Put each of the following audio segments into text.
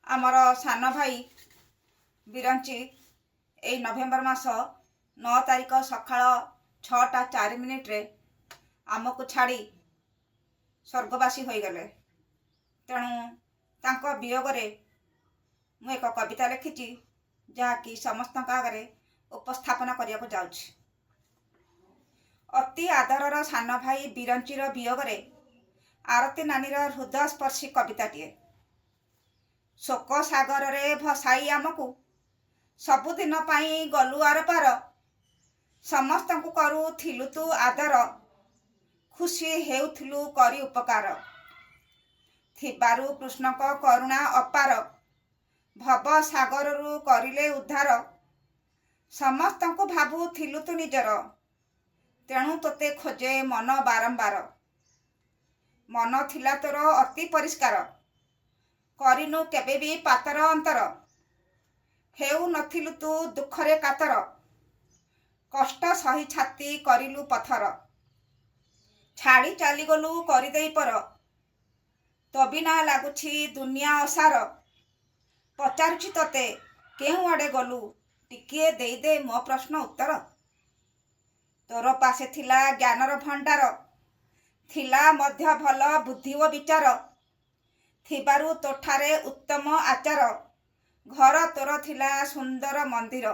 आमर सान भाई बिरंची ए नवेम्बर मास 9 तारिख सकाळ 6:04 रे आमको छाड़ी स्वर्गवासी हो गले। तेणु तांको वियोगरे मु एक कविता लिखिची जहाँकि समस्त आगे उपस्थापन करने को जाऊँ। अति आदरर सान भाई बिरंचीर वियोगरे आरती नानीर हृदयस्पर्शी कविताटीए। शोक सागर रे भसाई आमको सबुदिन पाई गलु आर पार, समस्त को करूथिलु तू आदर, खुशी हेउथिलु करी उपकार। थिबारु कृष्ण को करुणा अपार, भव सागर रु करिले उद्धार। समस्त को भाबुथिलु तू निजर, तेणु तोते खोजे मन बारंबार। मन थिला तोर अति परिष्कार, करिनु केबे भी पातर अंतर। हेउ नथिलु तू दुखरे कातर, कष्ट सही छाती करिलु पथर। छाड़ी चाली गलु करिदेई पर, तो बिना लागुछि दुनिया असार। पचारुछि तोते केउ आड़े गलु, टिकिए देई दे मो प्रश्न उत्तर। तोर पासे थिला ज्ञानर भंडार, थिला मध्य भल बुद्धि ओ विचार। थिबारु तोठारे उत्तम आचार, घर तोर थिला सुंदर मंदिर।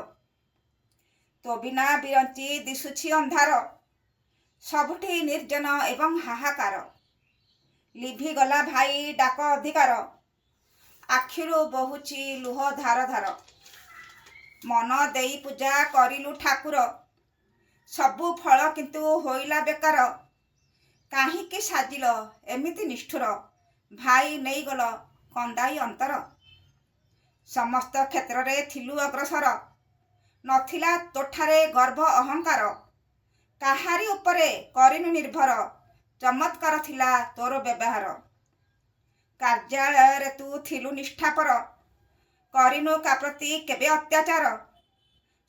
तो बिना बिरंची दिशुछि अंधार, सबुठी निर्जन एवं हाहाकार। लिभि गला भाई डाक अधिकार, आखिरु बहुची लुह धार धार। मन देई पूजा करिलु ठाकुर, सबु फल किंतु होइला बेकार। काहींकि साजिल एमिति निष्ठुर, भाई नहीं गल कंदाई अंतर। समस्त क्षेत्र रे थिलु अग्रसर, नथिला तोठारे गर्भ अहंकार। काहारी उपरे करिनु निर्भर, चमत्कार थिला तोर व्यवहार। कार्यालय रे तू थिलु निष्ठापर, करिनु का प्रति केबे अत्याचार।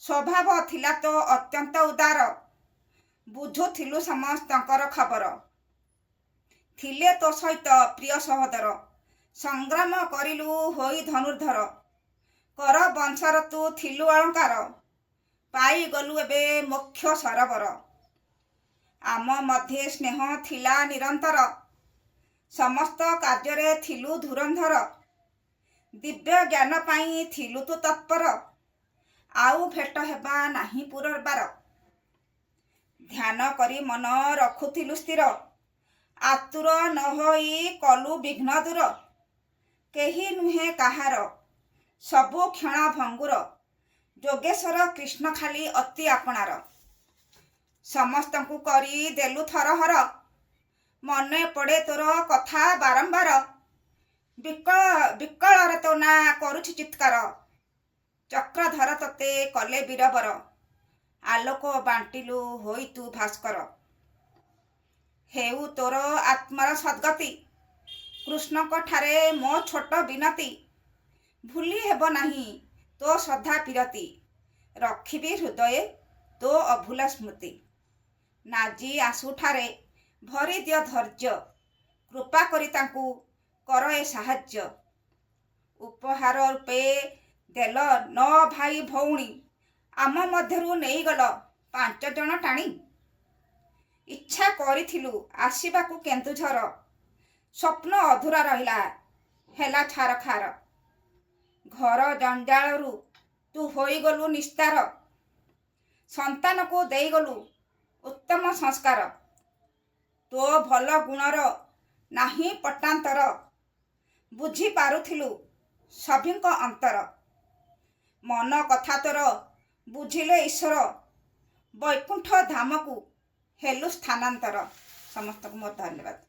स्वभाव थिला तो अत्यंत उदार, बुझुथिलु समस्तंकर खबर। थिले तो सहित प्रिय सहोदर, संग्राम करिलु होई धनुर्धर। कर वंशर तू थिलु अलंकार, पाई गलु एबे मोक्ष सरोवर। आम मध्ये स्नेह थिला निरंतर, समस्त कार्य थिलु धुरंधर। दिव्य ज्ञान पाई थिलु तू तत्पर, आउ भेट हेबा नाही पुनर्बार। ध्यान करी मन रखुथिलु स्थिर, आतुर न होई कलु विघ्न दूर। केही नुहे काहार, सबु क्षण भंगुर। जोगेश्वर कृष्ण खाली अति आपणार, समस्त को करी देलु थरहर। मने पड़े तोर कथा बारंबार, विकल तो ना करुछि चित्कार। चक्रधर तते कले बीरबर, आलोक बांटिलु होई तू भास्कर। हेउ तोर आत्मार सद्गति, कृष्ण को ठारे मो छोट बिनती। भूली हेब नाही तो श्रद्धा पीरती, रखिबी हृदय तो अभूला स्मृति। नाजी आसु ठारे भरी दिय धैर्य, कृपा करी तांकु कर ए साहाय्य। उपहार रूपे देल 9 भाई भौणी, आम मध्यरु नेई गल 5 जण टाणी। इच्छा करिथिलु आसीबाकु केन्दुझर, स्वप्न अधूरा रहिला हेला छार खार। घर जंजालरु तू होई गलु निस्तार, संतान को देई गलु उत्तम संस्कार। तो भल गुणर नाही पटांतर, बुझी पारुथिलु सभिंक अंतर। मन कथा तोर बुझिले ईश्वर, वैकुंठ धाम को हेलु स्थानांतर। समस्त को मोर धन्यवाद।